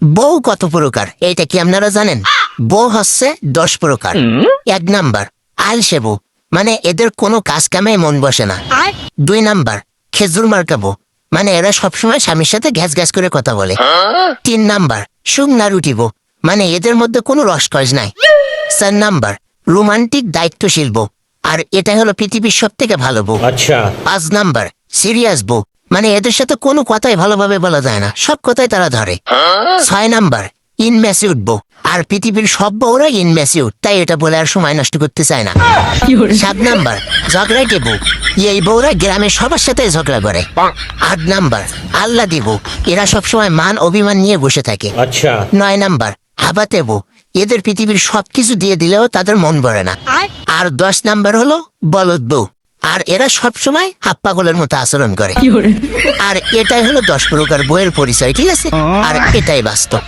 বউ কত প্রকার এইটা কি আপনারা জানেন? বউ হচ্ছে 10 প্রকার। 1 নাম্বার আলসে বউ, মানে এদের কোনো কাজ কামে মন বসে না। 2 নাম্বার খেজুর মার্কা বউ, মানে এরা সবসময় স্বামীর সাথে ঘ্যাস ঘ্যাস করে কথা বলে। 3 নাম্বার শুকনা রুটি বউ, মানে এদের মধ্যে কোনো রসকস নাই। 4 নাম্বার রোমান্টিক দায়িত্বশীল বউ, আর এটা হলো পৃথিবীর সব থেকে ভালো বউ। अच्छा 5 নাম্বার সিরিয়াস বউ, মানে এদের সাথে কোনো কথাই ভালোভাবে বলা যায় না, সব কথাই তারা ধরে। 6 নাম্বার ইনম্যাচিউর বউ, আর পৃথিবীর সব বউরা ইনম্যাচিউর, তাই এটা বলে আর সময় নষ্ট করতে চায় না। 7 নাম্বার ঝগড়াটে বউ, এই বউরা গ্রামের সবার সাথে ঝগড়া করে। 8 নাম্বার আল্লাদি বউ, এরা সবসময় মান অভিমান নিয়ে বসে থাকে। अच्छा 9 নাম্বার হাবাতে বউ, এদের পৃথিবীর সবকিছু দিয়ে দিলেও তাদের মন ভরে না। আর 10 নাম্বার হলো বলদ বউ, আর এরা সবসময় হাত পাগলের মতো আচরণ করে। আর এটাই হলো 10 প্রকার বইয়ের পরিচয়, ঠিক আছে? আর এটাই বাস্তব।